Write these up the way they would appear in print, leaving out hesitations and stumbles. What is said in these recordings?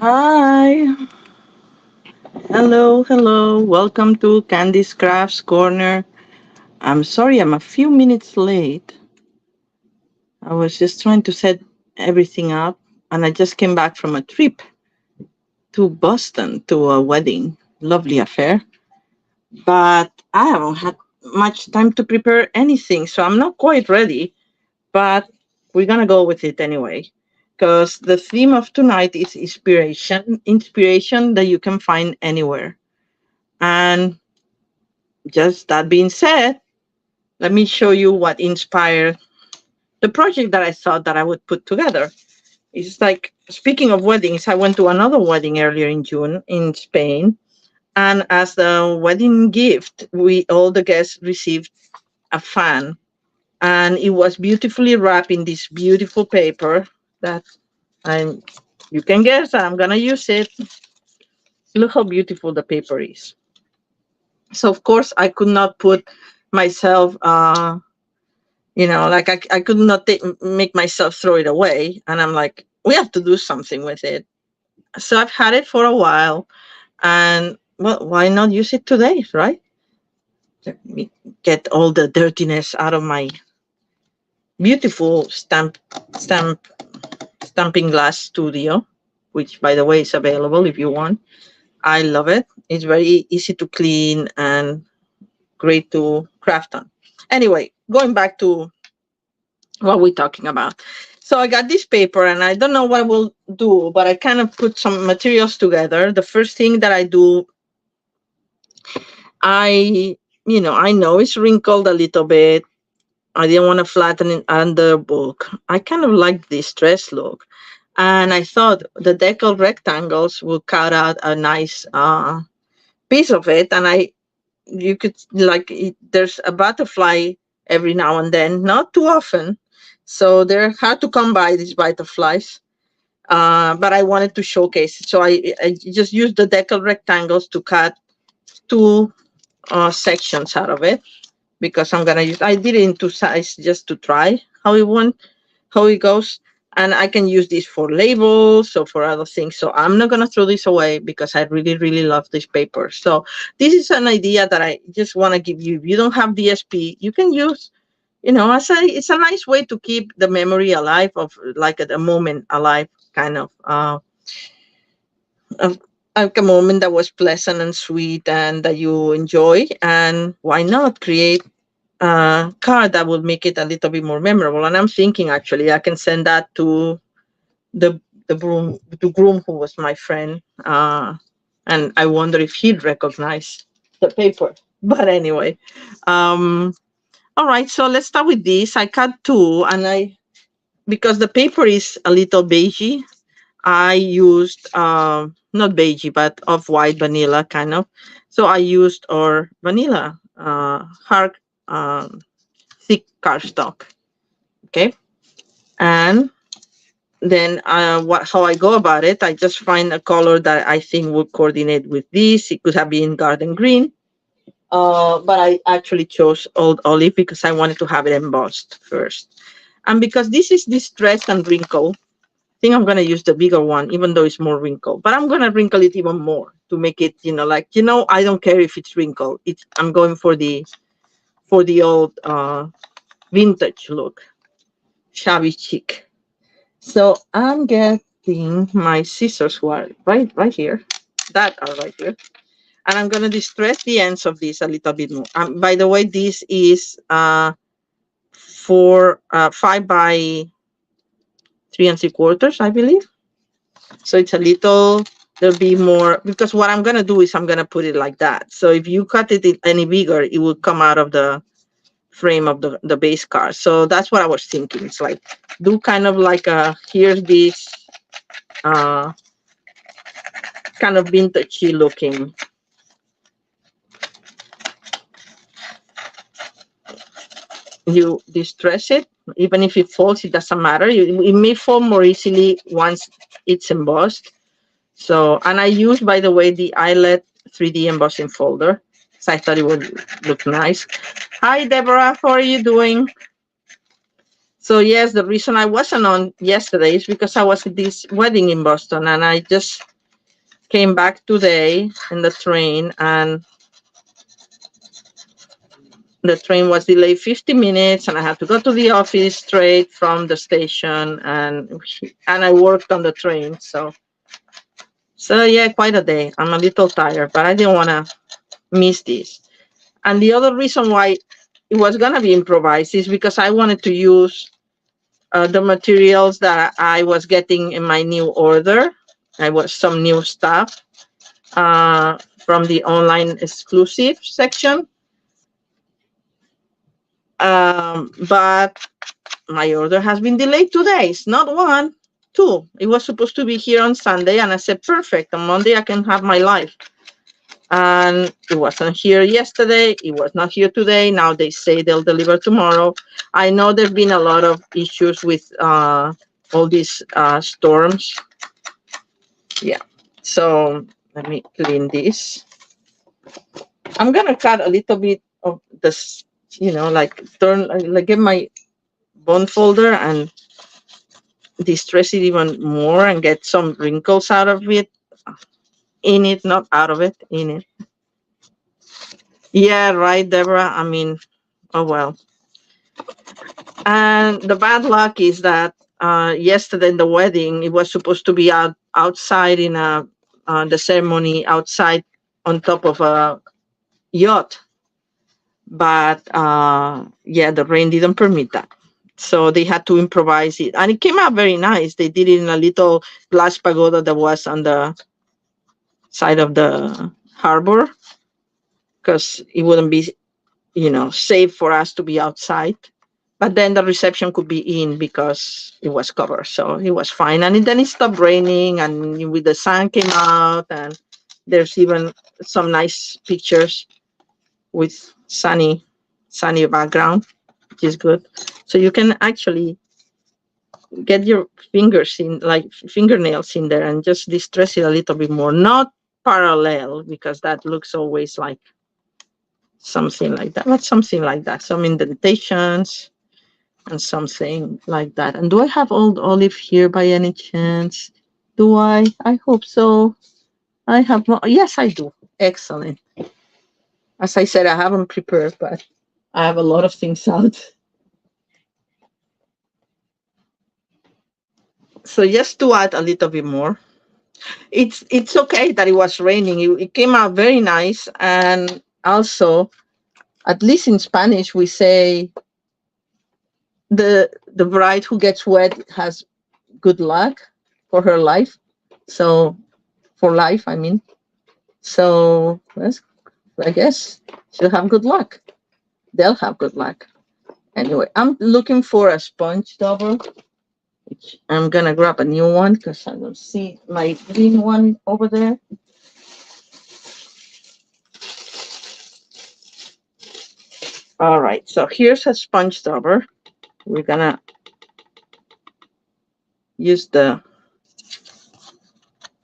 Hi, hello. Welcome to Candy's Crafts Corner. I'm sorry I'm a few minutes late. I was just trying to set everything up, and I just came back from a trip to Boston to a wedding. Lovely affair. But I haven't had much time to prepare anything, so I'm not quite ready. But we're gonna go with it anyway. Because the theme of tonight is inspiration that you can find anywhere. And just that being said, let me show you what inspired the project that I thought that I would put together. It's like, speaking of weddings, I went to another wedding earlier in June in Spain. And as the wedding gift, we all the guests received a fan. And it was beautifully wrapped in this beautiful paper that I'm you can guess I'm gonna use it. Look how beautiful the paper is. So of course I could not put myself like I could not make myself throw it away, and I'm like, we have to do something with it. So I've had it for a while, and well, why not use it today, right? Let me get all the dirtiness out of my beautiful stamp stamping glass studio, which by the way is available if you want. I love it. It's very easy to clean and great to craft on. Anyway, going back to what we're talking about. So I got this paper, and I don't know what I will do, but I kind of put some materials together. The first thing that I do, I know it's wrinkled a little bit. I didn't want to flatten it under the book. I kind of like this stress look. And I thought the decal rectangles will cut out a nice piece of it. And you could, there's a butterfly every now and then, not too often. So they're hard to come by, these butterflies. But I wanted to showcase it. So I just used the decal rectangles to cut two sections out of it, because I did it in two sizes just to try how it goes. And I can use this for labels or for other things. So I'm not gonna throw this away because I really, really love this paper. So this is an idea that I just want to give you. If you don't have DSP, you can use, it's a nice way to keep the memory alive of like a moment alive, kind of like a moment that was pleasant and sweet and that you enjoy. And why not create card that will make it a little bit more memorable. And I'm thinking actually I can send that to the groom who was my friend, and I wonder if he'd recognize the paper. But anyway, um, all right. So let's start with this. I cut two, and because the paper is a little beigey, I used not beigey but off white vanilla kind of. So I used our vanilla hard thick cardstock. Okay, and then how I go about it, I just find a color that I think would coordinate with this. It could have been garden green, but I actually chose old olive because I wanted to have it embossed first. And because this is distressed and wrinkled, I think I'm gonna use the bigger one, even though it's more wrinkled. But I'm gonna wrinkle it even more to make it, I don't care if it's wrinkled. I'm going for the old vintage look, shabby chic. So I'm getting my scissors, who are right here, that are right here, and I'm gonna distress the ends of this a little bit more. By the way, this is 5 by 3 3/4, I believe. So it's a little. There'll be more, because what I'm gonna do is I'm gonna put it like that. So if you cut it any bigger, it will come out of the frame of the base card. So that's what I was thinking. It's like, do kind of like here's this uh kind of vintagey looking. You distress it, even if it falls, it doesn't matter. It may fall more easily once it's embossed. So, and I used, by the way, the Eyelet 3D embossing folder, so I thought it would look nice. Hi, Deborah, how are you doing? So yes, the reason I wasn't on yesterday is because I was at this wedding in Boston, and I just came back today in the train, and the train was delayed 50 minutes, and I had to go to the office straight from the station, and I worked on the train. So yeah, quite a day. I'm a little tired, but I didn't want to miss this. And the other reason why it was gonna be improvised is because I wanted to use the materials that I was getting in my new order. I was some new stuff from the online exclusive section. But my order has been delayed 2 days, not one, two. It was supposed to be here on Sunday, and I said, perfect. On Monday, I can have my life. And it wasn't here yesterday. It was not here today. Now they say they'll deliver tomorrow. I know there's been a lot of issues with all these storms. Yeah. So let me clean this. I'm gonna cut a little bit of this, like get my bond folder and distress it even more and get some wrinkles out of it. In it, not out of it, in it. Yeah, right, Deborah. I mean, oh well. And the bad luck is that yesterday in the wedding, it was supposed to be outside in the ceremony outside on top of a yacht. But yeah, the rain didn't permit that. So they had to improvise it. And it came out very nice. They did it in a little glass pagoda that was on the side of the harbor, because it wouldn't be, safe for us to be outside. But then the reception could be in because it was covered. So it was fine. And then it stopped raining, and with the sun came out, and there's even some nice pictures with sunny background, which is good. So you can actually get your fingernails in there and just distress it a little bit more. Not parallel, because that looks always like something like that, but something like that. Some indentations and something like that. And do I have old olive here by any chance? Do I? I hope so. I have more. Yes, I do. Excellent. As I said, I haven't prepared, but I have a lot of things out. So just to add a little bit more, it's okay that it was raining. It came out very nice. And also, at least in Spanish, we say the bride who gets wet has good luck for her life. So for life, I mean. So I guess she'll have good luck. They'll have good luck. Anyway, I'm looking for a sponge dauber, which I'm gonna grab a new one because I don't see my green one over there. All right, so here's a sponge dauber. We're gonna use the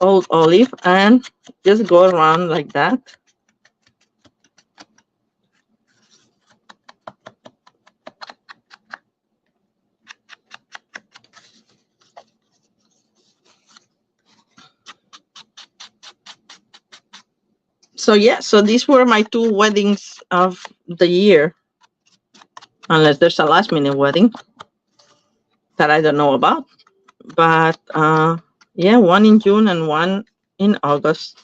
old olive and just go around like that. So yeah, so these were my two weddings of the year, unless there's a last minute wedding that I don't know about. But yeah, one in June and one in August.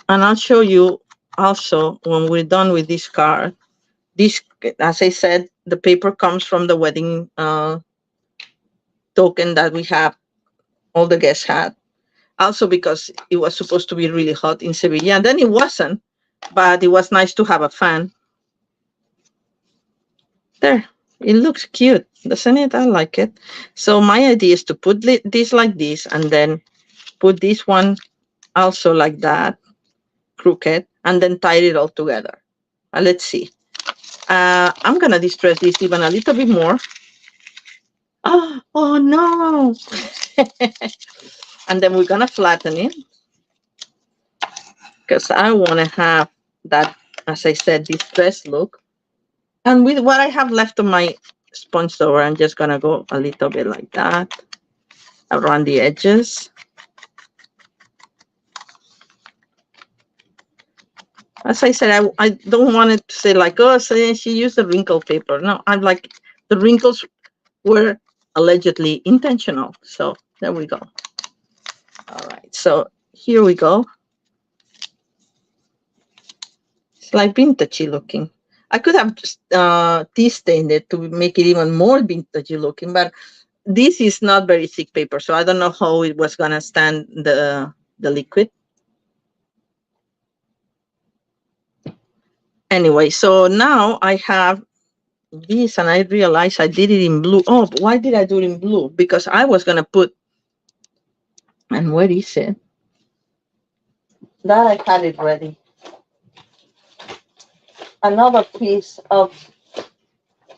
And I'll show you also when we're done with this card. This, as I said, the paper comes from the wedding token that we have, all the guests had. Also because it was supposed to be really hot in Sevilla, and then it wasn't, but it was nice to have a fan. There, it looks cute, doesn't it? I like it. So my idea is to put this like this, and then put this one also like that, crooked, and then tie it all together. Let's see. I'm gonna distress this even a little bit more. Oh no! And then we're gonna flatten it because I want to have that, as I said, distressed look. And with what I have left of my sponge dauber, I'm just gonna go a little bit like that. around the edges. As I said, I don't want it to say like, oh, so she used a wrinkle paper. No, I'm like, the wrinkles were allegedly intentional. So there we go. All right, so here we go. It's like vintagey looking. I could have just tea stained it to make it even more vintagey looking, but this is not very thick paper, so I don't know how it was gonna stand the liquid. Anyway, so now I have this, and I realized I did it in blue. Oh, why did I do it in blue? Because I was gonna put, and where is it? That I had it ready. Another piece of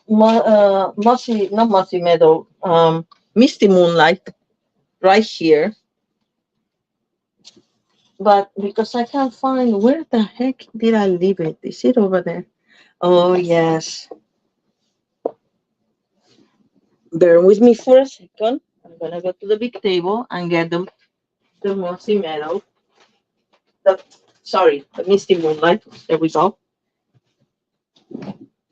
mossy, not mossy meadow, misty moonlight right here. But because I can't find, where the heck did I leave it? Is it over there? Oh, yes. Bear with me for a second. I'm going to go to the big table and get the mossy meadow. Sorry, the misty moonlight. There we go.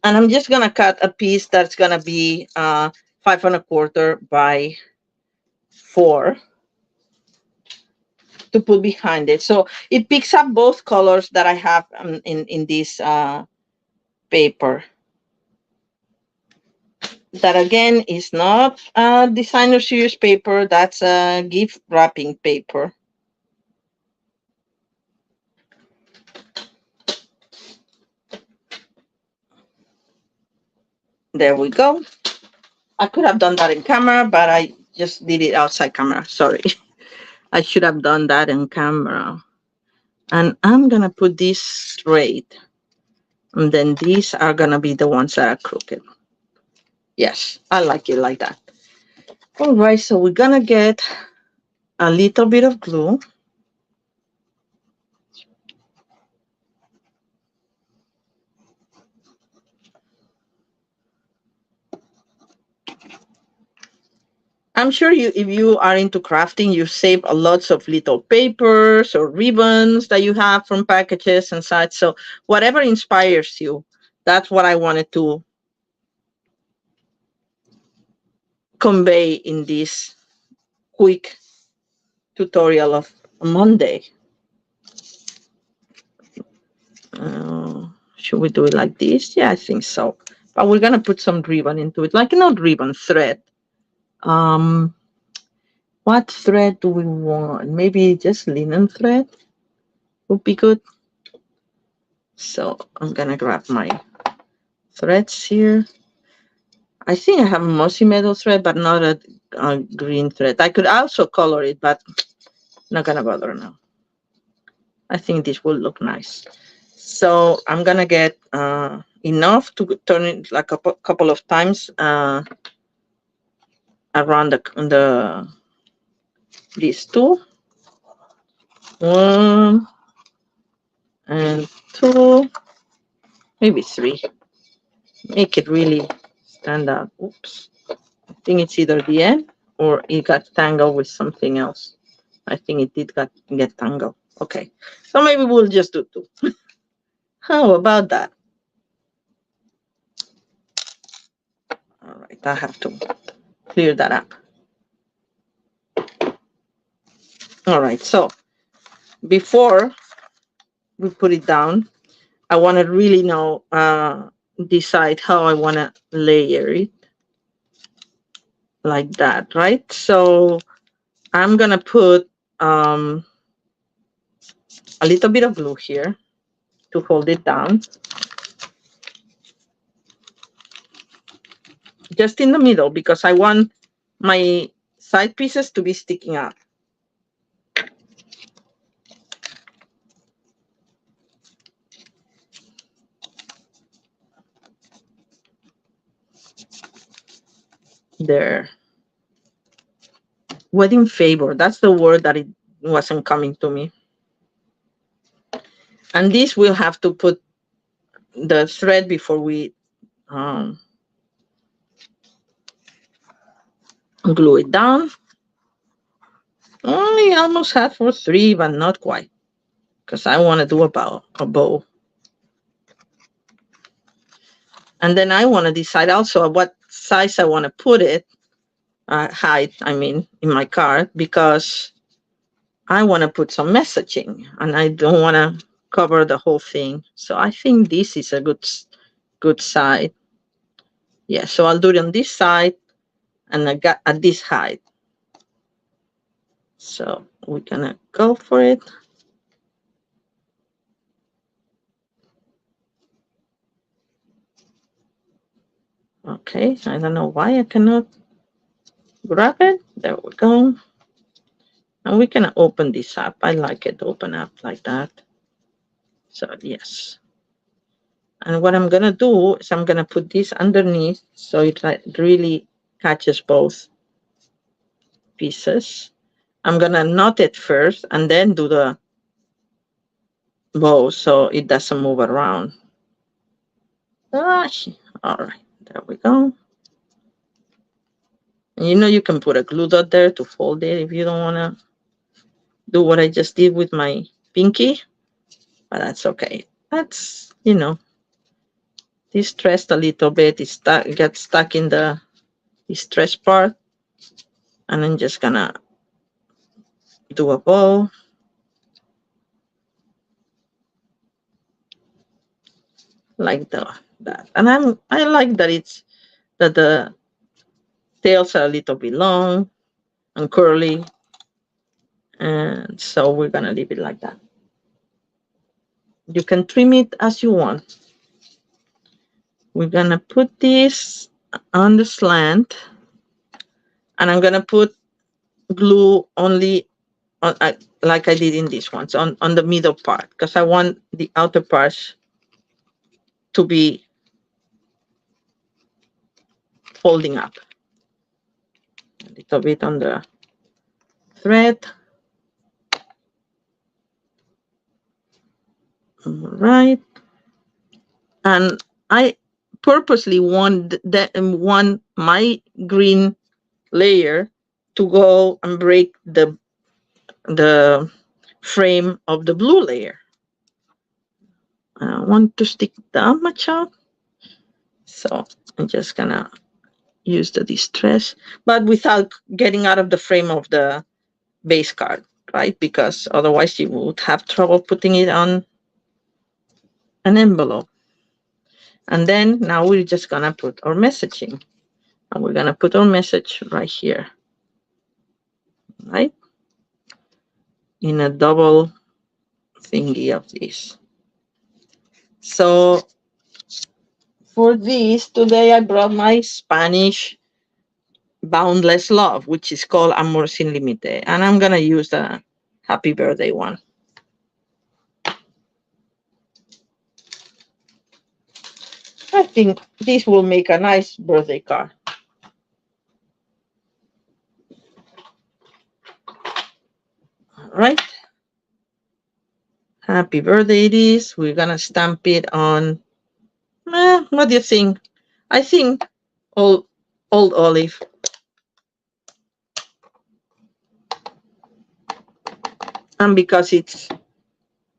And I'm just going to cut a piece that's going to be 5 1/4 by 4 to put behind it. So it picks up both colors that I have in this paper. That again is not a designer series paper, that's a gift wrapping paper. There we go. I could have done that in camera, but I just did it outside camera. Sorry. I should have done that in camera. And I'm going to put this straight. And then these are going to be the ones that are crooked. Yes, I like it like that. All right, so we're going to get a little bit of glue. I'm sure if you are into crafting, you save a lots of little papers or ribbons that you have from packages and such. So whatever inspires you, that's what I wanted to convey in this quick tutorial of Monday. Should we do it like this? Yeah, I think so. But we're gonna put some ribbon into it, like not ribbon, thread. What thread do we want? Maybe just linen thread would be good. So I'm gonna grab my threads here. I think I have a mossy meadow thread, but not a green thread. I could also color it, but not gonna bother now. I think this will look nice. So I'm gonna get enough to turn it like a couple of times around these two. 1 and 2, maybe 3. Make it really stand out. Oops. I think it's either the end or it got tangled with something else. I think it did get tangled. Okay. So maybe we'll just do 2. How about that? All right. I have to clear that up. All right. So before we put it down, I want to really know, decide how I want to layer it. Like that, right? So I'm gonna put a little bit of glue here to hold it down, just in the middle, because I want my side pieces to be sticking up. There. Wedding favor, that's the word that it wasn't coming to me. And this we'll have to put the thread before we glue it down. I almost had for 3, but not quite, because I want to do about a bow. And then I want to decide also what size I want to put it, height, I mean, in my card, because I want to put some messaging and I don't want to cover the whole thing. So I think this is a good side. Yeah, so I'll do it on this side and I got at this height. So we're gonna go for it. Okay, I don't know why I cannot grab it. There we go. And we can open this up. I like it open up like that. So yes. And what I'm gonna do is I'm gonna put this underneath so it really catches both pieces. I'm gonna knot it first and then do the bow so it doesn't move around. All right, there we go. And you know you can put a glue dot there to fold it if you don't wanna do what I just did with my pinky, but that's okay. That's, you know, distressed a little bit. It gets stuck in the distress part, and I'm just gonna do a bow. Like that. And I like that that the tails are a little bit long and curly, and so we're gonna leave it like that. You can trim it as you want. We're gonna put this on the slant, and I'm gonna put glue only on, like I did in this one, so on the middle part, because I want the outer parts to be folding up. A little bit on the thread. All right. And I purposely want my green layer to go and break the frame of the blue layer. I don't want to stick that much out, so I'm just gonna use the distress, but without getting out of the frame of the base card, right? Because otherwise you would have trouble putting it on an envelope. And then now we're just gonna put our messaging, and we're gonna put our message right here, right? In a double thingy of this. So for this, today I brought my Spanish Boundless Love, which is called Amor Sin Límite. And I'm going to use the happy birthday one. I think this will make a nice birthday card. All right. Happy birthday it is. We're going to stamp it on, what do you think? I think old olive. And because it's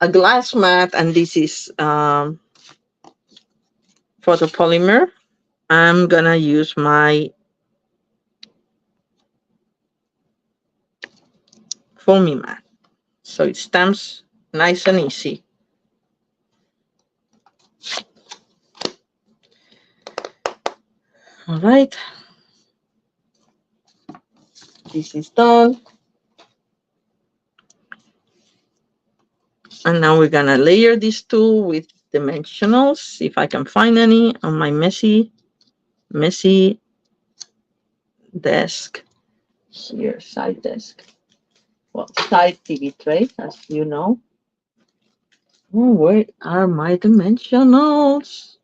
a glass mat and this is photopolymer, I'm going to use my foamy mat. So it stamps nice and easy. All right. This is done. And now we're gonna layer these two with dimensionals, if I can find any on my messy desk. Here, side desk. Well, side TV tray, as you know. Oh, where are my dimensionals?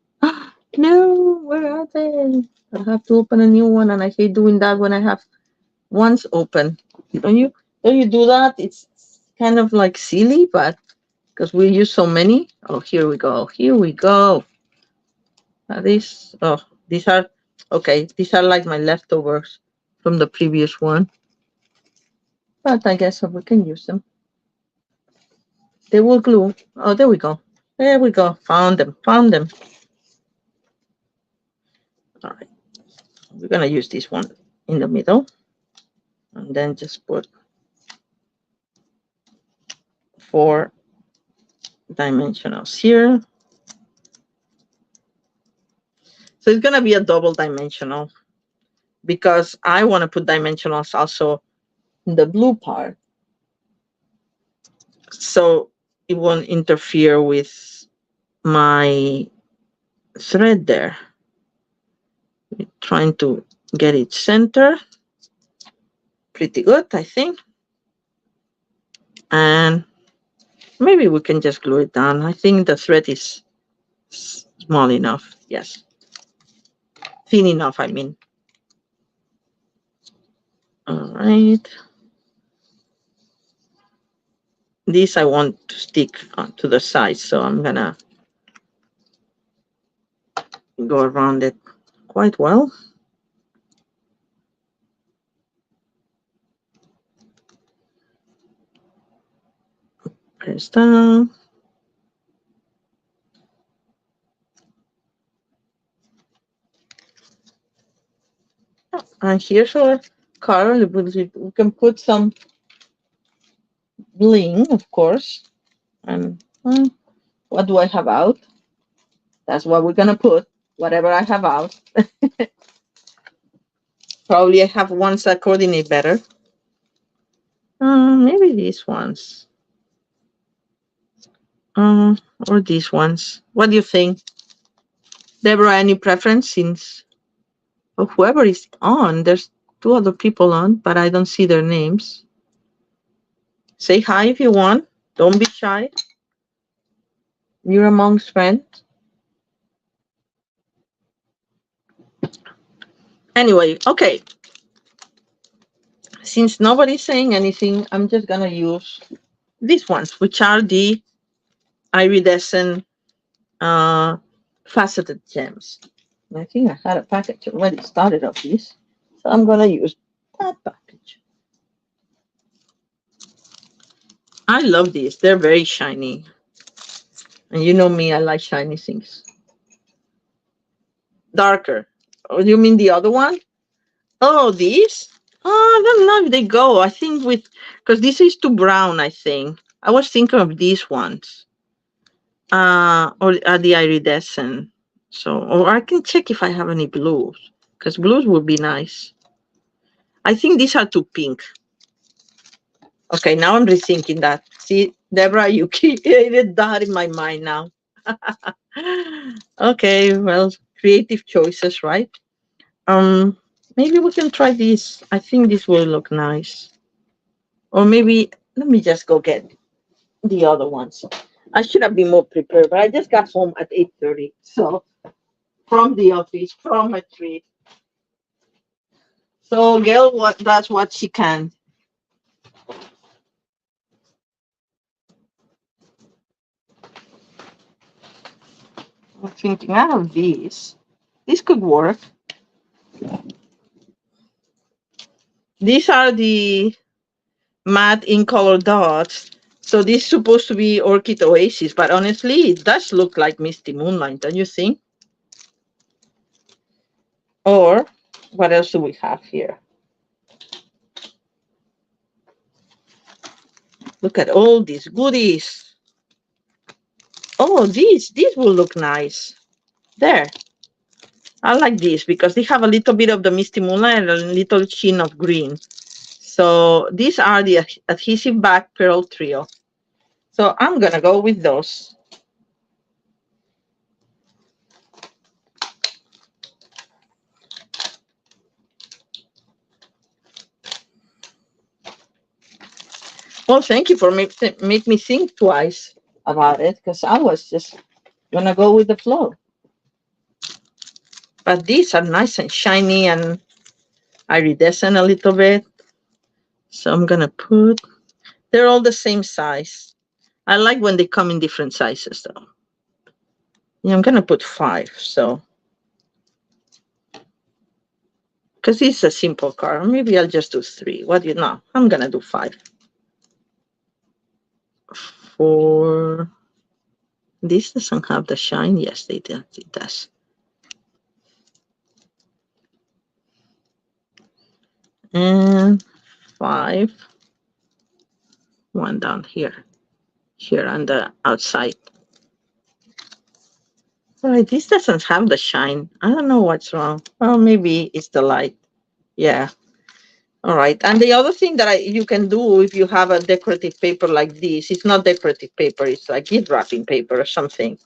No, where are they? I have to open a new one, and I hate doing that when I have ones open. Don't you do that? It's kind of like silly, but because we use so many. Oh, here we go. Here we go. These are okay. These are like my leftovers from the previous one. but I guess we can use them. They will glue. Oh, there we go. There we go. Found them. Found them. All right. We're going to use this one in the middle. And then just put 4 dimensionals here. So it's going to be a double dimensional because I want to put dimensionals also in the blue part. So it won't interfere with my thread there. We're trying to get it centered. Pretty good, I think. And maybe we can just glue it down. I think the thread is small enough. Yes. Thin enough, I mean. All right. This I want to stick to the side, so I'm gonna go around it quite well. Press down. And here's our color. We can put some bling, of course. And what do I have out? That's what we're gonna put. Whatever I have out. Probably I have ones that coordinate better. Maybe these ones. Or these ones. What do you think? Deborah, any preference? Since whoever is on, there's 2 other people on, but I don't see their names. Say hi if you want. Don't be shy. You're amongst friends. Anyway, okay. Since nobody's saying anything, I'm just gonna use these ones, which are the iridescent faceted gems. And I think I had a package already started of these, so I'm gonna use that package. I love these. They're very shiny. And you know me, I like shiny things. Darker. Oh, you mean the other one? Oh, these? Oh, I don't know if they go. I think because this is too brown, I think. I was thinking of these ones. Or the iridescent. So, or I can check if I have any blues, because blues would be nice. I think these are too pink. Okay, now I'm rethinking that. See, Deborah, you created that in my mind now. Okay, well, creative choices, right? Maybe we can try this. I think this will look nice. Or maybe let me just go get the other ones. I should have been more prepared, but I just got home at 8:30. So from the office, from a trip. So Gail, that's what she can. I'm thinking I have these. This could work. These are the matte in color dots. So this is supposed to be Orchid Oasis, but honestly, it does look like Misty Moonlight, don't you think? Or what else do we have here? Look at all these goodies. Oh, these will look nice. There. I like these because they have a little bit of the Misty Moonlight and a little sheen of green. So these are the adhesive back pearl trio. So I'm gonna go with those. Well, thank you for make me think twice about it, because I was just gonna go with the flow. But these are nice and shiny and iridescent a little bit. So I'm gonna put, they're all the same size. I like when they come in different sizes though. Yeah, I'm gonna put 5, so. because it's a simple card. Maybe I'll just do 3. What do you know? I'm gonna do 5. 4. This doesn't have the shine. Yes, it does. And 5. 1 down here on the outside. All right, this doesn't have the shine. I don't know what's wrong. Well, maybe it's the light. Yeah. All right. And the other thing that you can do if you have a decorative paper like this, it's not decorative paper, it's like gift wrapping paper or something.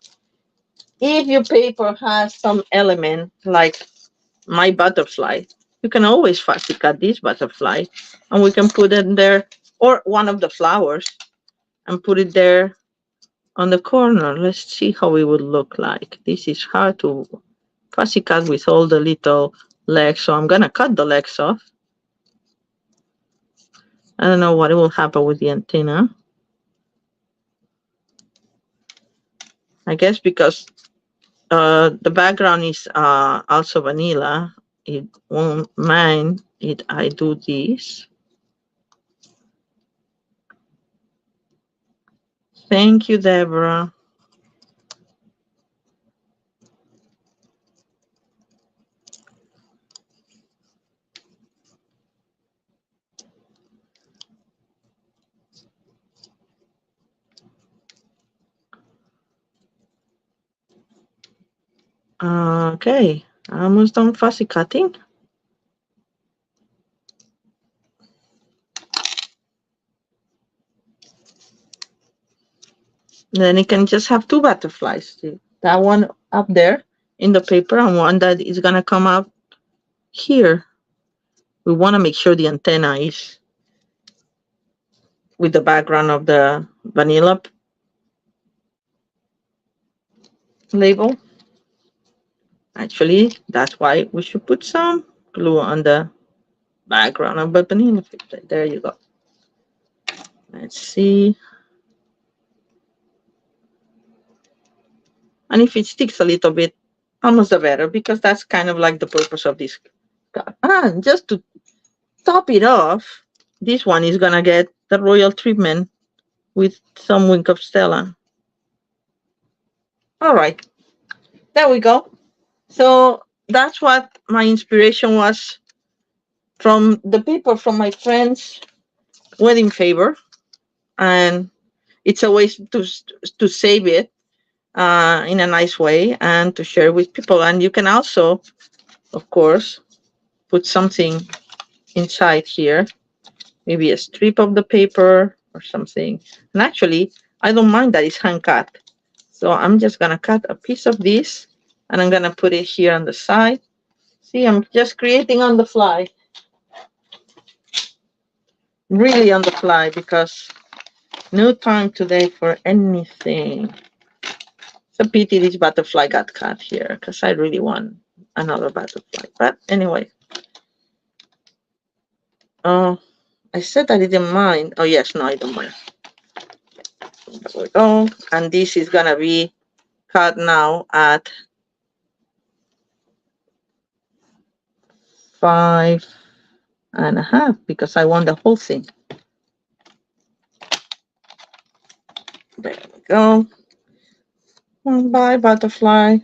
If your paper has some element like my butterfly, you can always fussy cut this butterfly and we can put it there, or one of the flowers, and put it there on the corner. Let's see how it would look like. This is hard to fussy cut with all the little legs, so I'm gonna cut the legs off. I don't know what will happen with the antenna. I guess because the background is also vanilla, it won't mind it. I do this. Thank you, Deborah. Okay, almost done fussy cutting. Then you can just have 2 butterflies. That one up there in the paper and one that is gonna come up here. We want to make sure the antenna is with the background of the vanilla label. Actually, that's why we should put some glue on the background of the vanilla. There you go. Let's see. And if it sticks a little bit, almost the better, because that's kind of like the purpose of this card. And just to top it off, this one is gonna get the royal treatment with some Wink of Stella. All right, there we go. So that's what my inspiration was from the paper from my friend's wedding favor, and it's a way to save it in a nice way and to share with people. And you can also, of course, put something inside here, maybe a strip of the paper or something. And actually, I don't mind that it's hand cut. So I'm just gonna cut a piece of this and I'm gonna put it here on the side. See, I'm just creating on the fly. Really on the fly, because no time today for anything. It's a pity this butterfly got cut here, because I really want another butterfly. But anyway. Oh, I said I didn't mind. Oh, yes, no, I don't mind. There we go. And this is going to be cut now at 5.5 because I want the whole thing. There we go. Bye, butterfly.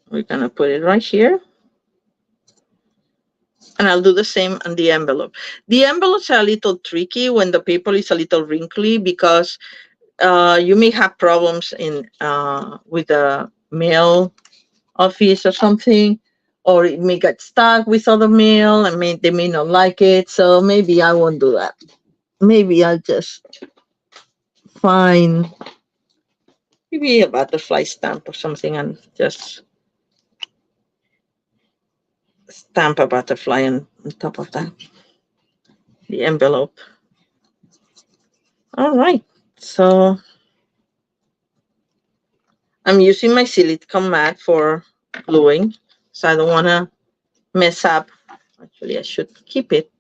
We're going to put it right here. And I'll do the same on the envelope. The envelopes are a little tricky when the paper is a little wrinkly, because you may have problems in with the mail office or something, or it may get stuck with other mail and they may not like it. So maybe I won't do that. Maybe I'll just find maybe a butterfly stamp or something and just stamp a butterfly on top of that, the envelope. All right, so I'm using my silicone mat for gluing, so I don't want to mess up. Actually, I should keep it.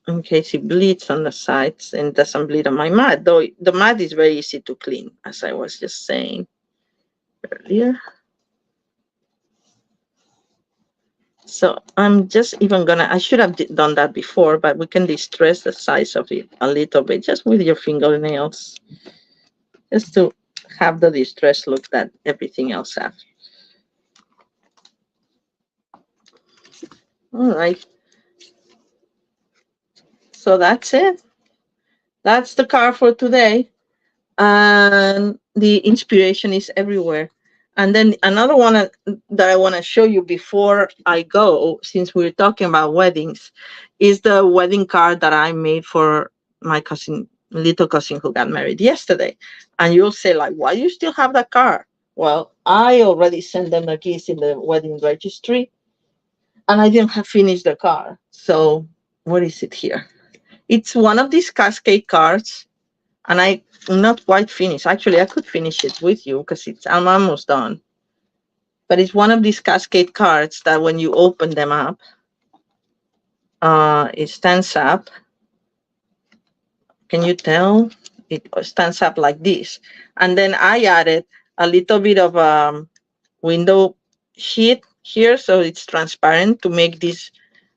in case it bleeds on the sides and doesn't bleed on my mat. Though the mat is very easy to clean, as I was just saying earlier. So I'm just even gonna, I should have done that before, but we can distress the size of it a little bit just with your fingernails, just to have the distress look that everything else has. All right. So that's it. That's the card for today. And the inspiration is everywhere. And then another one that I want to show you before I go, since we're talking about weddings, is the wedding card that I made for my cousin, little cousin who got married yesterday. And you'll say, like, why do you still have that card? Well, I already sent them the keys in the wedding registry, and I didn't have finished the card. So what is it here? It's one of these cascade cards, and I'm not quite finished. Actually, I could finish it with you because I'm almost done. But it's one of these cascade cards that when you open them up, it stands up. Can you tell? It stands up like this. And then I added a little bit of window sheet here, so it's transparent, to make this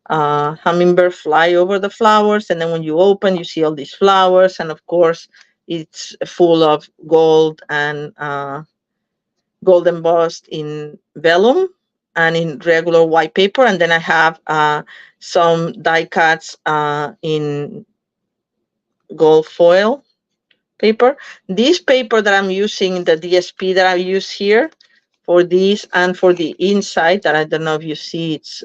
hummingbird fly over the flowers. And then when you open, you see all these flowers. And of course, it's full of gold and gold embossed in vellum and in regular white paper. And then I have some die cuts in gold foil paper. This paper that I'm using, the DSP that I use here for this and for the inside, that I don't know if you see, it's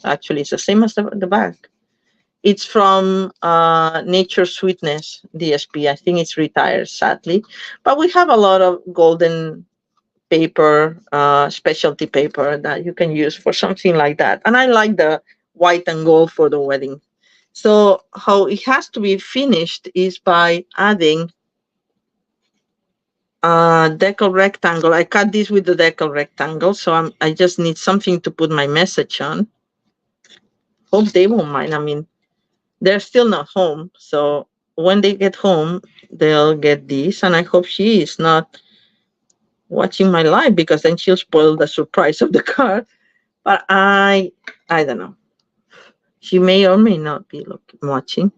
actually it's the same as the back. It's from Nature Sweetness DSP. I think it's retired, sadly. But we have a lot of golden paper, specialty paper that you can use for something like that. And I like the white and gold for the wedding. So how it has to be finished is by adding a decal rectangle. I cut this with the decal rectangle, so I just need something to put my message on. Hope they won't mind. I mean, they're still not home, so when they get home, they'll get this. And I hope she is not watching my live, because then she'll spoil the surprise of the card. But I don't know. She may or may not be watching,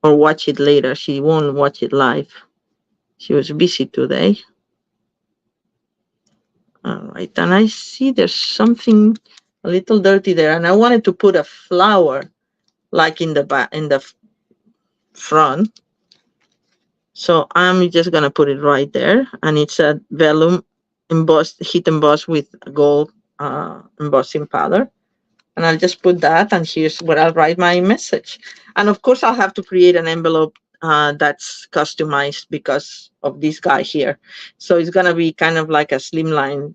or watch it later. She won't watch it live. She was busy today. All right, and I see there's something a little dirty there, and I wanted to put a flower like in the back, in the front. So I'm just gonna put it right there, and it's a vellum embossed, heat embossed with gold embossing powder. And I'll just put that, and here's where I'll write my message. And of course, I'll have to create an envelope that's customized because of this guy here. So it's gonna be kind of like a slimline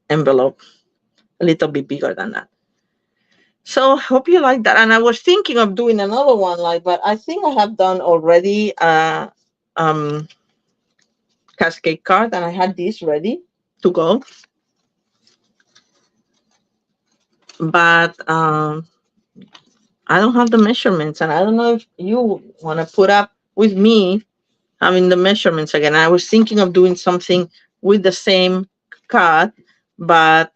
envelope, a little bit bigger than that. So hope you like that. And I was thinking of doing another one, but I think I have done already cascade card, and I had this ready to go. But I don't have the measurements, and I don't know if you want to put up with me having the measurements again. I was thinking of doing something with the same card, but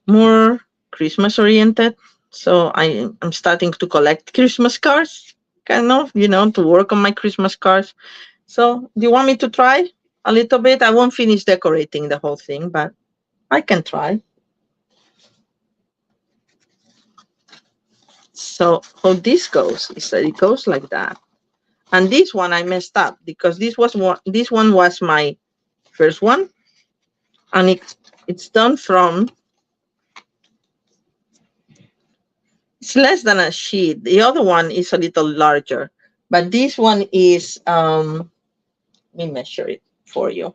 more Christmas oriented. So I'm starting to collect Christmas cards, kind of, to work on my Christmas cards. So do you want me to try a little bit? I won't finish decorating the whole thing, but I can try. So how this goes is that it goes like that. And this one I messed up because this one was my first one, and it's done from, it's less than a sheet. The other one is a little larger, but this one is let me measure it for you.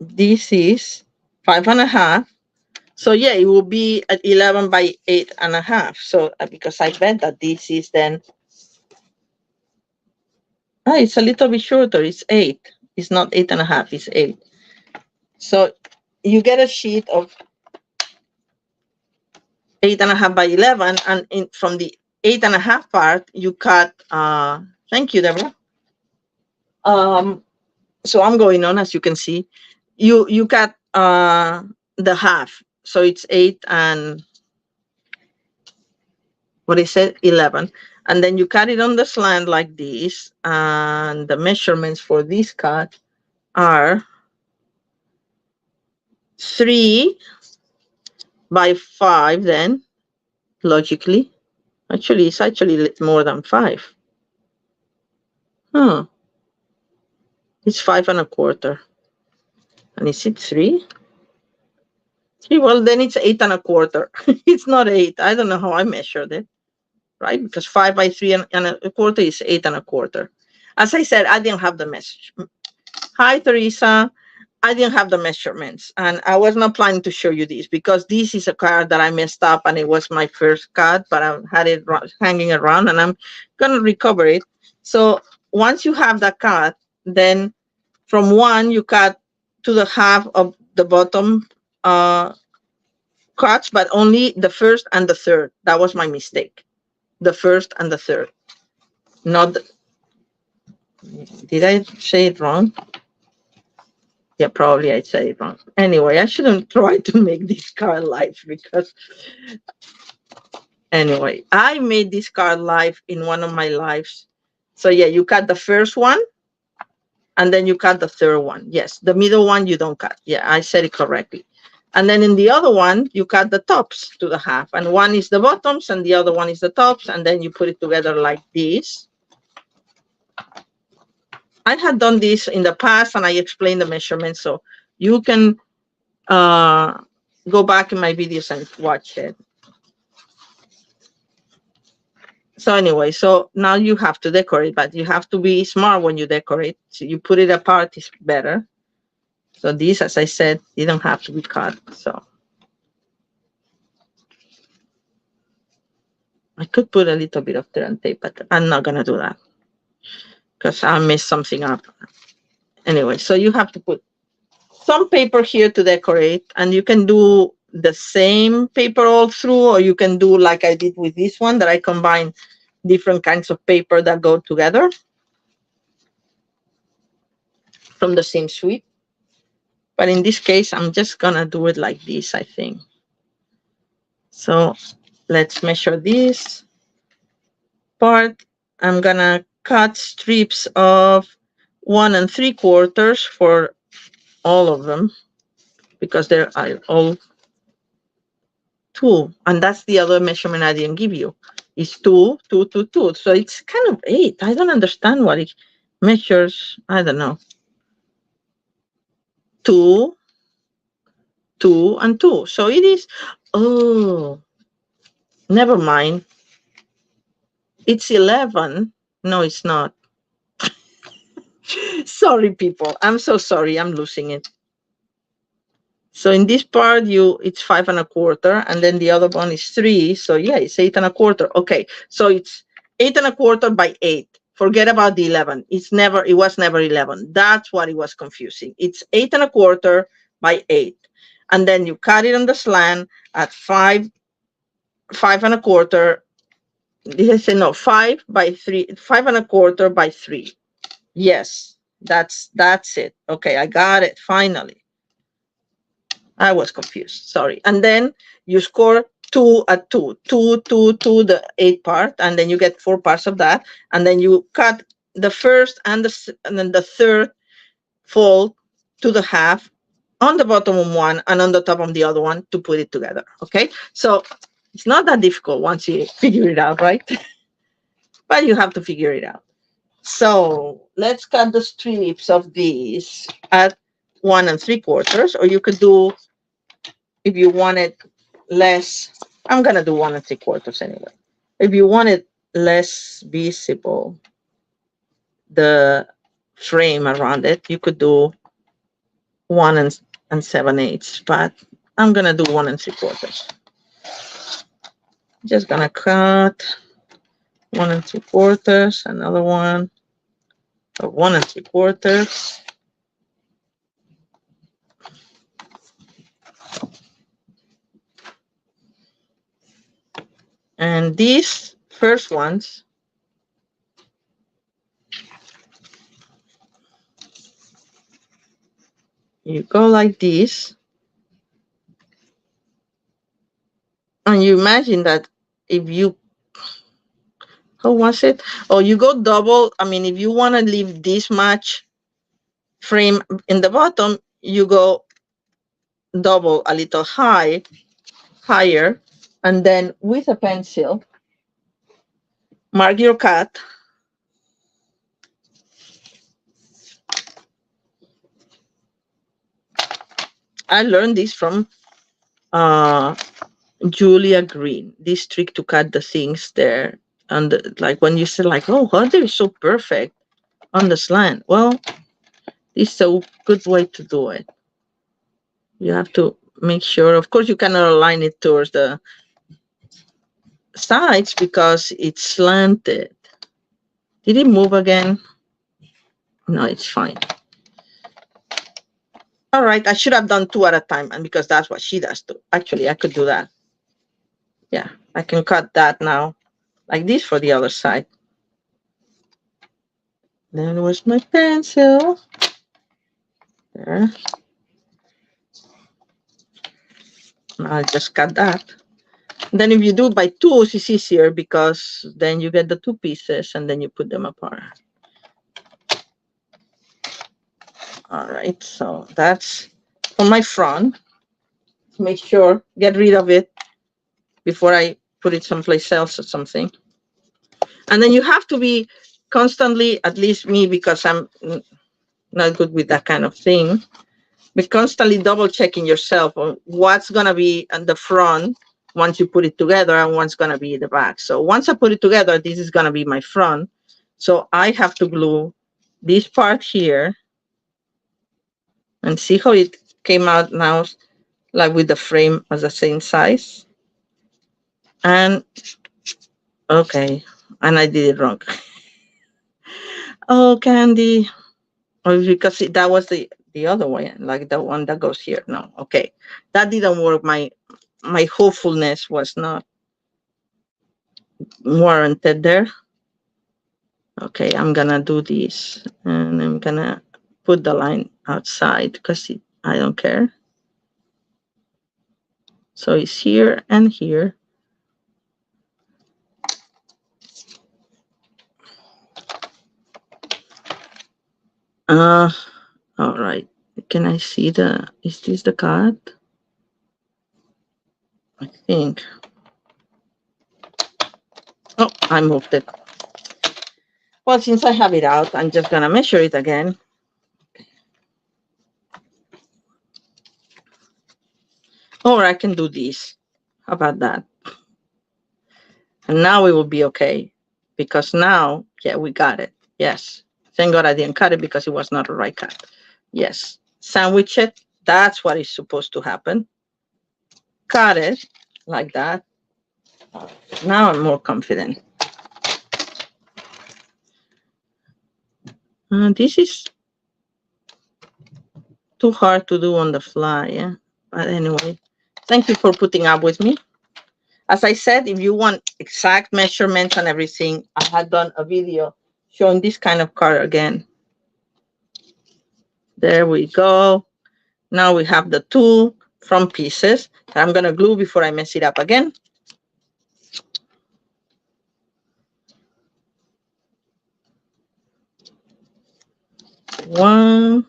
This is 5.5. So yeah, it will be at 11 by 8.5. So because I bet that this is then, it's a little bit shorter. It's 8. It's not 8.5. It's 8. So you get a sheet of 8.5 by 11, and from the 8.5 part, you cut, thank you, Deborah. So I'm going on, as you can see. You cut the half. So it's 8 and, what is it, 11. And then you cut it on the slant like this. And the measurements for this cut are 3 by 5 then, logically. Actually, it's actually more than 5. Huh. It's 5 1/4. And is it 3? 3, well, then it's 8 1/4. It's not 8. I don't know how I measured it, right? Because 5 by 3 and a quarter is 8 1/4. As I said, I didn't have the message. Hi, Teresa. I didn't have the measurements, and I was not planning to show you this because this is a card that I messed up, and it was my first cut, but I had it hanging around, and I'm going to recover it. So once you have that cut, then from 1, you cut to the half of the bottom cuts, but only the first and the third. That was my mistake. The first and the third. Not, did I say it wrong? Yeah, probably I said it wrong. Anyway, I shouldn't try to make this card live because, anyway, I made this card live in one of my lives. So yeah, you cut the first one, and then you cut the third one. Yes, the middle one you don't cut. Yeah, I said it correctly. And then in the other one, you cut the tops to the half. And one is the bottoms, and the other one is the tops. And then you put it together like this. I had done this in the past, and I explained the measurements. So you can go back in my videos and watch it. So anyway, so now you have to decorate, but you have to be smart when you decorate. So you put it apart is better. So these, as I said, you don't have to be cut. So I could put a little bit of turn tape, but I'm not going to do that because I messed something up. Anyway, so you have to put some paper here to decorate, and you can do the same paper all through, or you can do like I did with this one, that I combine different kinds of paper that go together from the same suite. But in this case, I'm just gonna do it like this, I think. So let's measure this part. I'm gonna cut strips of 1 3/4 for all of them because they're all 2, and that's the other measurement I didn't give you. It's 2, 2, 2, 2. So it's kind of 8. I don't understand what it measures. I don't know. 2, 2, and 2. So it is. Oh, never mind. It's 11. No, it's not. Sorry, people. I'm so sorry. I'm losing it. So in this part, it's 5 1/4, and then the other one is 3. So yeah, it's 8 1/4. Okay, so it's 8 1/4 by 8. Forget about the 11. It was never 11. That's what it was confusing. It's 8 1/4 by 8, and then you cut it on the slant at 5 1/4. Did I say no? 5 by 3, 5 1/4 by 3. Yes, that's it. Okay, I got it finally. I was confused, sorry. And then you score 2 at 2, 2, 2, 2, the 8 part, and then you get 4 parts of that. And then you cut the first and then the third fold to the half on the bottom of one and on the top of the other one to put it together, okay? So it's not that difficult once you figure it out, right? But you have to figure it out. So let's cut the strips of these at 1 3/4, or you could do, if you wanted less, I'm gonna do 1 3/4 anyway. If you wanted less visible, the frame around it, you could do 1 7/8, but I'm gonna do 1 3/4. Just gonna cut 1 3/4, another one of 1 3/4. And these first ones, you go like this, and you imagine that if you, how was it? Oh, you go double. I mean, if you want to leave this much frame in the bottom, you go double a little higher, and then with a pencil, mark your cut. I learned this from Julia Green, this trick to cut the things there. And like when you say like, oh, God, they're so perfect on the slant. Well, this is a good way to do it. You have to make sure, of course, you cannot align it towards the sides because it's slanted. Did it move again? No, it's fine. All right, I should have done 2 at a time, and because that's what she does too. Actually, I could do that. Yeah, I can cut that now, like this for the other side. Then where's my pencil? There. I'll just cut that. Then if you do by 2s, it's easier because then you get the 2 pieces and then you put them apart. All right, so that's for my front. Make sure, get rid of it before I put it someplace else or something. And then you have to be constantly, at least me, because I'm not good with that kind of thing, but constantly double checking yourself on what's going to be at the front once you put it together and what's going to be the back. So once I put it together, this is going to be my front. So I have to glue this part here and see how it came out now, like with the frame as the same size. And okay, and I did it wrong. Oh, Candy. Oh, because that was the other way, like the one that goes here. No, okay, that didn't work. My hopefulness was not warranted there. Okay, I'm gonna do this, and I'm gonna put the line outside because I don't care. So it's here and here. All right. Can I see is this the card? I think. Oh, I moved it. Well, since I have it out, I'm just gonna measure it again. Or I can do this. How about that? And now it will be okay. Because now, yeah, we got it. Yes. Thank God I didn't cut it because it was not a right cut. Yes. Sandwich it. That's what is supposed to happen. Cut it like that. Now I'm more confident. This is too hard to do on the fly. Yeah. But anyway, thank you for putting up with me. As I said, if you want exact measurements and everything, I had done a video showing this kind of card again. There we go. Now we have the 2 front pieces that I'm going to glue before I mess it up again. One.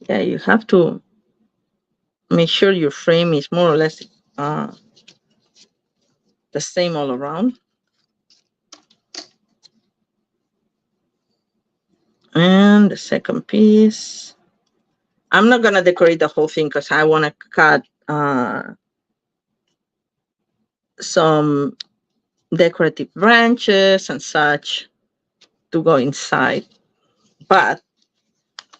Yeah, you have to make sure your frame is more or less the same all around. And the second piece. I'm not going to decorate the whole thing because I want to cut some decorative branches and such to go inside. But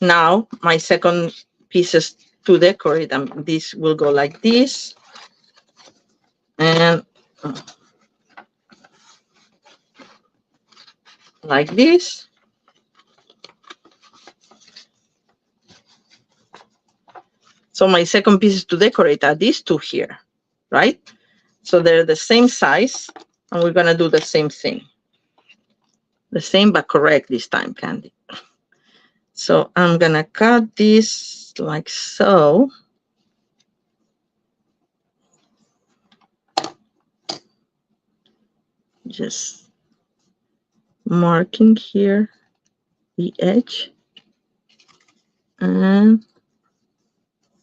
now my second pieces to decorate, this will go like this. And like this. So my second pieces to decorate are these two here, right? So they're the same size, and we're gonna do the same thing. The same, but correct this time, Candy. So I'm gonna cut this like so. Just marking here the edge. And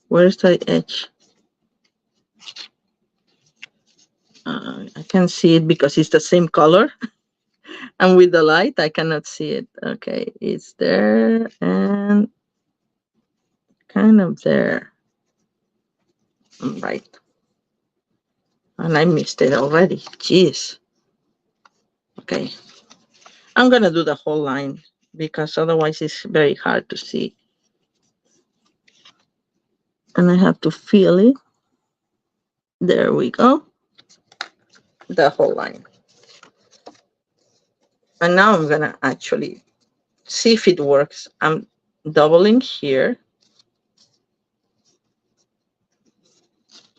where's the edge? I can see it because it's the same color. And with the light, I cannot see it. Okay, it's there and kind of there. Right. And I missed it already. Jeez. Okay. I'm going to do the whole line because otherwise it's very hard to see. And I have to feel it. There we go. The whole line. And now I'm going to actually see if it works. I'm doubling here.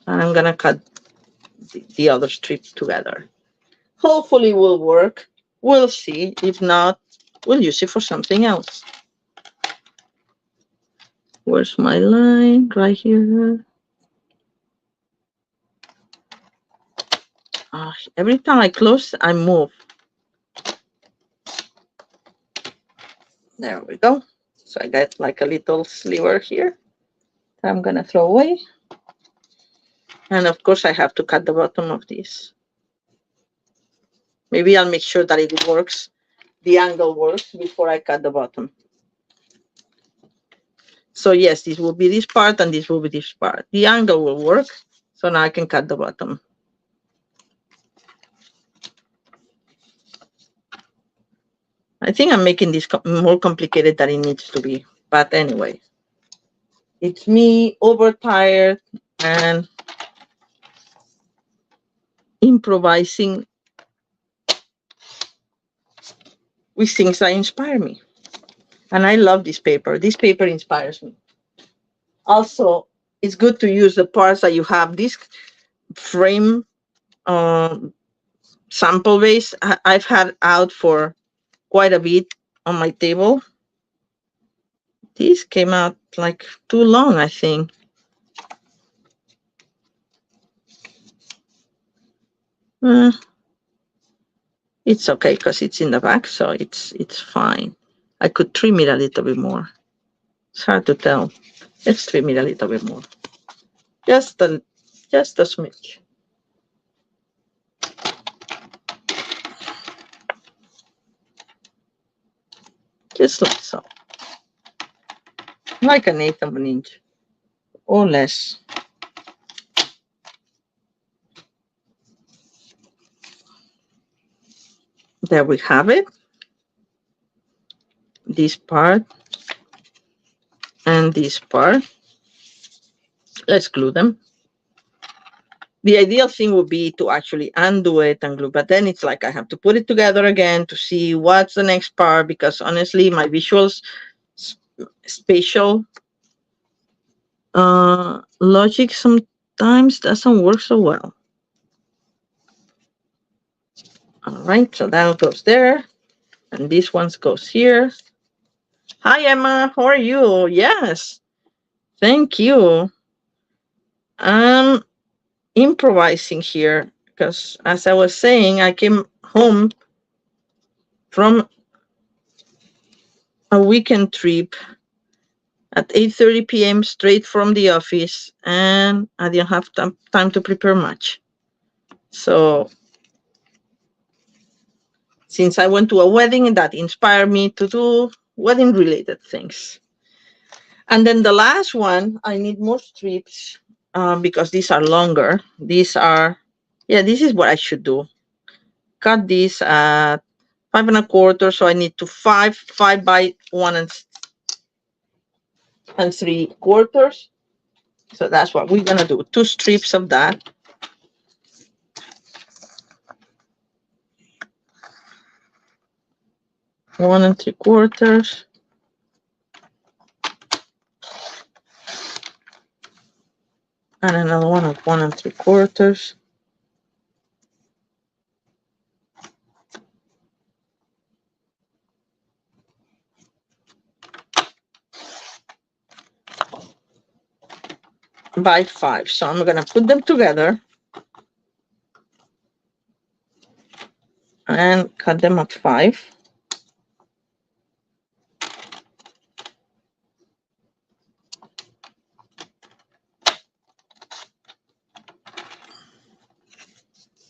And I'm going to cut the other strips together. Hopefully it will work. We'll see. If not, we'll use it for something else. Where's my line? Right here. Every time I close, I move. There we go. So I got like a little sliver here that I'm going to throw away. And of course, I have to cut the bottom of this. Maybe I'll make sure that it works, the angle works before I cut the bottom. So yes, this will be this part and this will be this part. The angle will work. So now I can cut the bottom. I think I'm making this more complicated than it needs to be. But anyway, it's me overtired and improvising with things that inspire me. And I love this paper. This paper inspires me. Also, it's good to use the parts that you have. This frame sample base I've had out for quite a bit on my table. This came out like too long, I think. It's okay because it's in the back, so it's fine. I could trim it a little bit more. It's hard to tell. Let's trim it a little bit more. Just a smidge. Just like so. Like an eighth of an inch or less. There we have it. This part and this part. Let's glue them. The ideal thing would be to actually undo it and glue, but then it's like I have to put it together again to see what's the next part, because honestly, my visuals spatial logic sometimes doesn't work so well. All right, so that goes there, and this one goes here. Hi, Emma, how are you? Yes, thank you. I'm improvising here because, as I was saying, I came home from a weekend trip at 8:30 p.m. straight from the office, and I didn't have time to prepare much. So since I went to a wedding, that inspired me to do wedding-related things. And then the last one, I need more strips because these are longer. These are, this is what I should do. Cut this at 5 1/4, so I need to 5 by 1 3/4. So that's what we're gonna do. 2 strips of that. One and 3/4. And another one of 1 3/4. By 5. So I'm going to put them together and cut them at 5.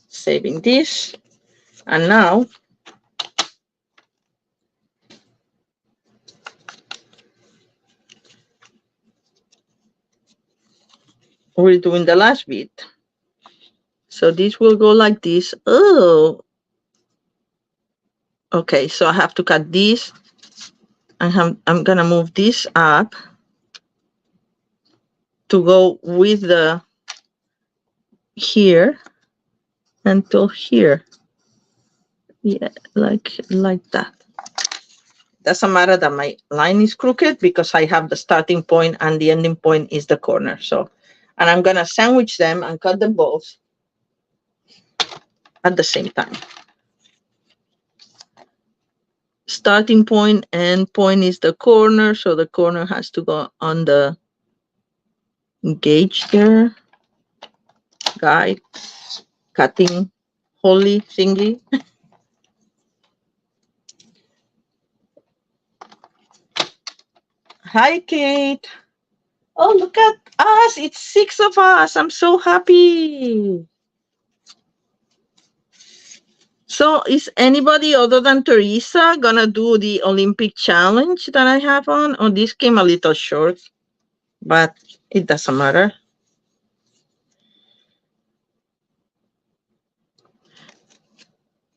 Saving this. And now we're doing the last bit. So this will go like this. Oh, okay. So I have to cut this. I'm gonna move this up to go with the here until here. Yeah, like that. Doesn't matter that my line is crooked because I have the starting point and the ending point is the corner. So, and I'm gonna sandwich them and cut them both at the same time. Starting point, end point is the corner, so the corner has to go on the gauge there. Guide, cutting, holy thingy. Hi, Kate. Oh, look at us. It's 6 of us. I'm so happy. So is anybody other than Teresa gonna do the Olympic challenge that I have on? Oh, this came a little short, but it doesn't matter.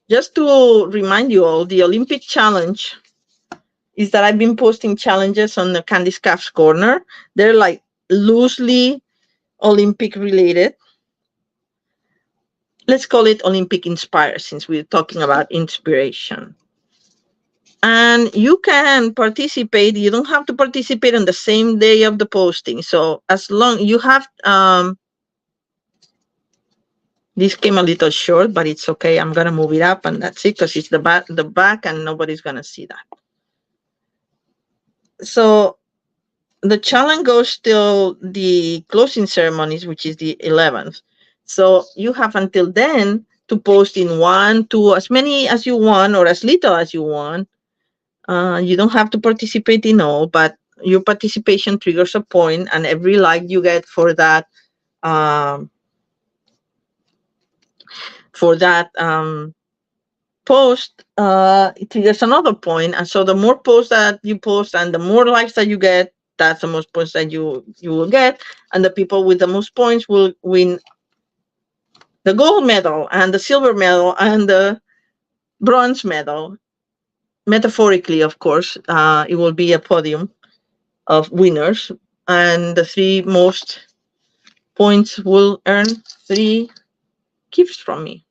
Just to remind you all, the Olympic challenge is that I've been posting challenges on the Candice Caff's Corner. They're like loosely Olympic related. Let's call it Olympic inspired since we're talking about inspiration. And you can participate. You don't have to participate on the same day of the posting. So as long you have, this came a little short, but it's okay. I'm gonna move it up, and that's it because it's the back, and nobody's gonna see that. So the challenge goes till the closing ceremonies, which is the 11th. So you have until then to post in 1, 2, as many as you want or as little as you want. You don't have to participate in all, but your participation triggers a point, and every like you get for that post, it triggers another point. And so the more posts that you post and the more likes that you get, that's the most points that you will get, and the people with the most points will win the gold medal and the silver medal and the bronze medal. Metaphorically, of course, it will be a podium of winners, and the 3 most points will earn 3 gifts from me.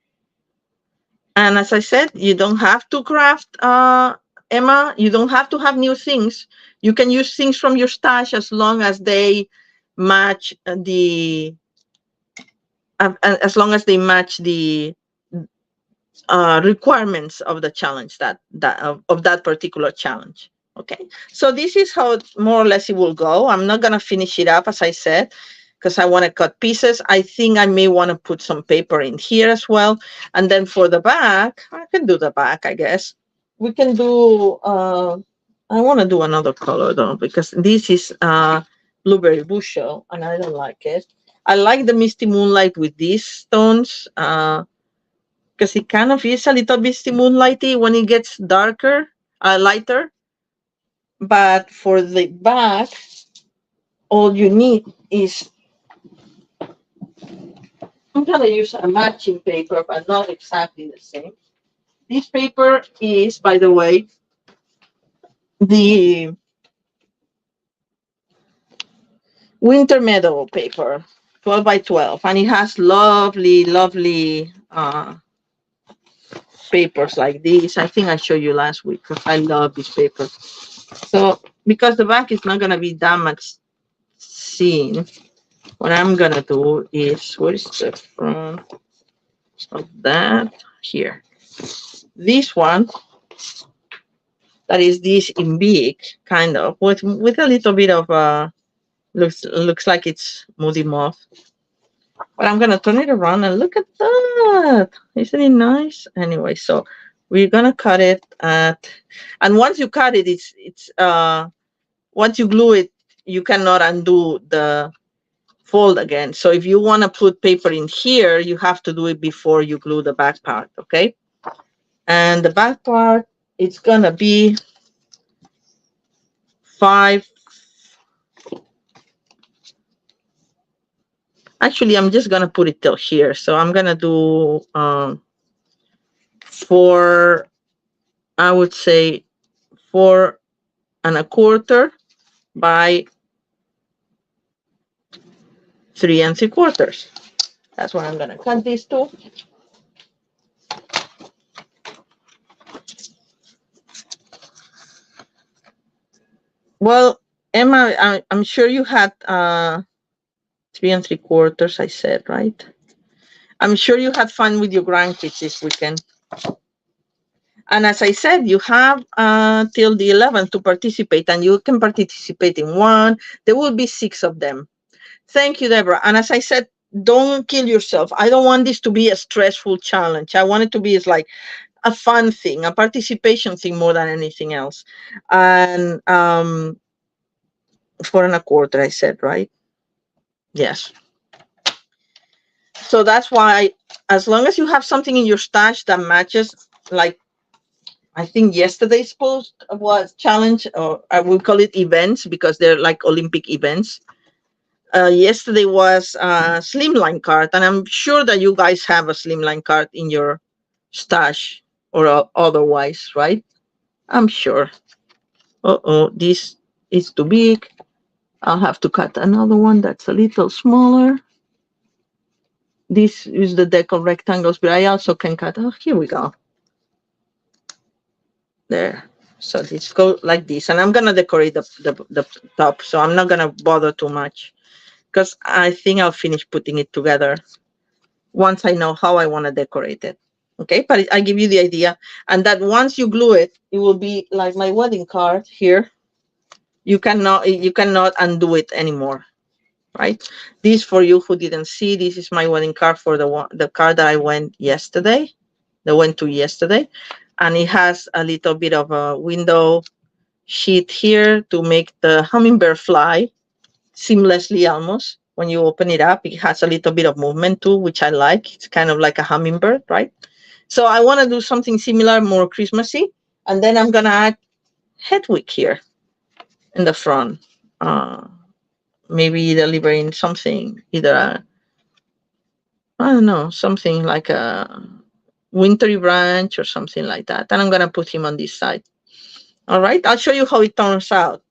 And as I said, you don't have to craft, Emma, you don't have to have new things. You can use things from your stash as long as they match the requirements of the challenge of that particular challenge. Okay, so this is how more or less it will go. I'm not gonna finish it up, as I said, because I want to cut pieces. I think I may want to put some paper in here as well. And then for the back, I can do the back, I guess. We can do, I want to do another color though, because this is Blueberry Bushel, and I don't like it. I like the Misty Moonlight with these stones, because it kind of is a little Misty Moonlighty when it gets darker, lighter. But for the back, all you need is, I'm going to use a matching paper, but not exactly the same. This paper is, by the way, the Winter Meadow paper, 12 by 12, and it has lovely, lovely papers like this. I think I showed you last week because I love this paper. So because the back is not going to be that much seen, what I'm gonna do is, where is the front of that? Here. This one, that is this in big, kind of, with a little bit of looks like it's moody moth. But I'm gonna turn it around and look at that. Isn't it nice? Anyway, so we're gonna cut it at, and once you cut it, it's once you glue it, you cannot undo the fold again. So if you want to put paper in here, you have to do it before you glue the back part, okay? And the back part, it's gonna be 5. Actually, I'm just gonna put it till here. So I'm gonna do 4, I would say 4 1/4 by 3 3/4. That's what I'm gonna cut these to. Well, Emma, I'm sure you had 3 3/4, I said, right? I'm sure you had fun with your grandkids this weekend. And as I said, you have till the 11th to participate, and you can participate in one. There will be 6 of them. Thank you, Deborah. And as I said, don't kill yourself. I don't want this to be a stressful challenge. I want it to be like a fun thing, a participation thing more than anything else. And 4 1/4, I said, right? Yes. So that's why, as long as you have something in your stash that matches, like I think yesterday's post was challenge, or I will call it events because they're like Olympic events. Yesterday was a slimline card, and I'm sure that you guys have a slimline card in your stash or otherwise, right? I'm sure. Uh-oh, this is too big. I'll have to cut another one that's a little smaller. This is the deck of rectangles, but I also can cut. Oh, here we go. There. So this go like this, and I'm gonna decorate the top, so I'm not gonna bother too much because I think I'll finish putting it together once I know how I want to decorate it. Okay, but I give you the idea, and that once you glue it, it will be like my wedding card here. You cannot undo it anymore, right? This, for you who didn't see, this is my wedding card for the card that I went yesterday. That went to yesterday, and it has a little bit of a window sheet here to make the hummingbird fly seamlessly almost. When you open it up, it has a little bit of movement too, which I like. It's kind of like a hummingbird, right? So I want to do something similar, more Christmassy, and then I'm gonna add Hedwig here in the front. Maybe delivering something, either I don't know, something like a wintry branch or something like that. And I'm gonna put him on this side. All right, I'll show you how it turns out.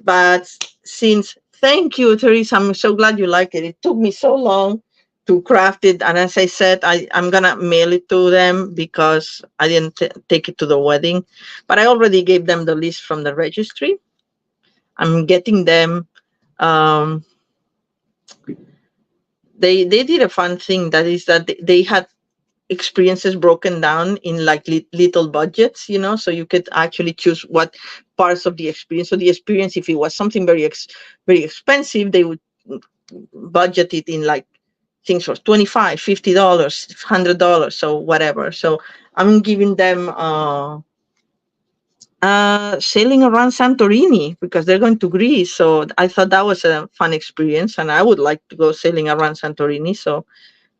But since, thank you, Teresa, I'm so glad you like it. It took me so long to craft it, and as I said, I'm gonna mail it to them because I didn't take it to the wedding, but I already gave them the list from the registry. I'm getting them. They did a fun thing, that is that they had experiences broken down in like little budgets, so you could actually choose what parts of the experience. So the experience, if it was something very expensive, they would budget it in like things for $25, $50, $100, so whatever. So I'm giving them sailing around Santorini because they're going to Greece. So I thought that was a fun experience, and I would like to go sailing around Santorini. So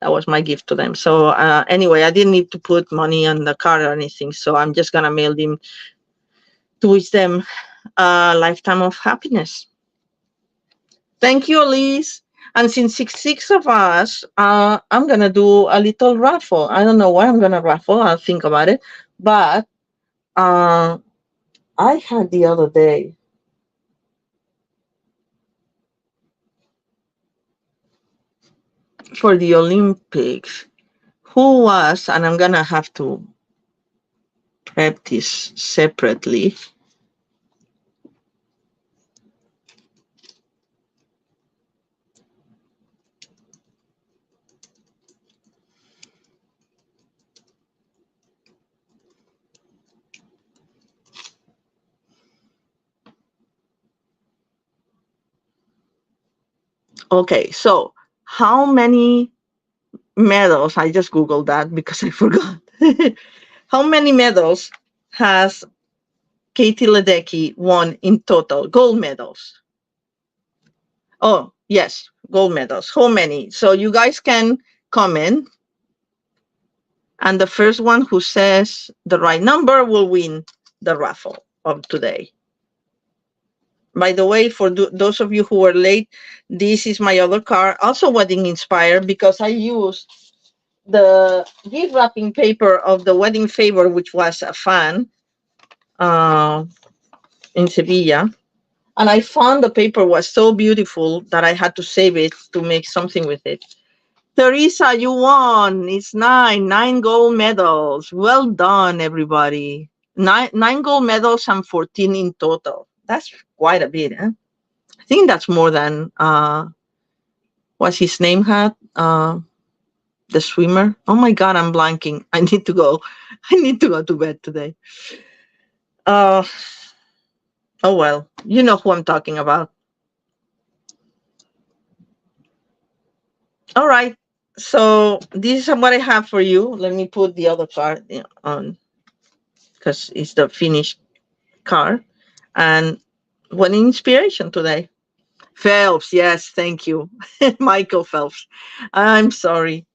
that was my gift to them. So anyway, I didn't need to put money on the card or anything. So I'm just gonna mail them to wish them a lifetime of happiness. Thank you, Elise. And since six of us, I'm gonna do a little raffle. I don't know what I'm gonna raffle. I'll think about it. But I had the other day. For the Olympics, who was, and I'm gonna have to prep this separately. Okay, so how many medals? I just Googled that because I forgot. How many medals has Katie Ledecky won in total? Gold medals. Oh, yes, gold medals. How many? So you guys can comment, and the first one who says the right number will win the raffle of today. By the way, for those of you who were late, this is my other card, also wedding inspired, because I used the gift wrapping paper of the wedding favor, which was a fan uh, in Sevilla. And I found the paper was so beautiful that I had to save it to make something with it. Teresa, you won. It's nine gold medals. Well done, everybody. Nine gold medals and 14 in total. That's quite a bit, eh? I think that's more than what's his name had? The swimmer. Oh my god, I'm blanking. I need to go. I need to go to bed today. Uh oh well. You know who I'm talking about. All right. So this is what I have for you. Let me put the other card on because it's the finished card. And what inspiration today? Phelps, yes, thank you. Michael Phelps. I'm sorry.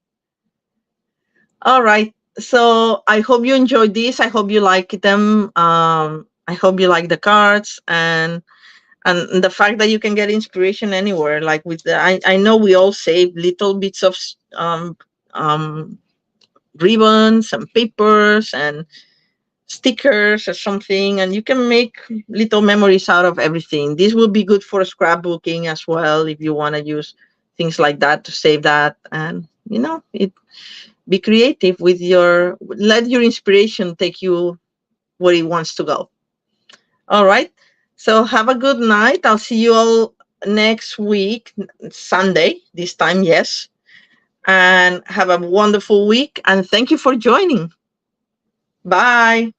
All right. So I hope you enjoyed this. I hope you like them. I hope you like the cards and the fact that you can get inspiration anywhere. Like with the, I know we all save little bits of um, ribbons and papers and stickers or something, and you can make little memories out of everything. This will be good for scrapbooking as well if you want to use things like that to save that. And it be creative with your let your inspiration take you where it wants to go. All right, so have a good night. I'll see you all next week, Sunday this time. Yes, and have a wonderful week, and thank you for joining. Bye.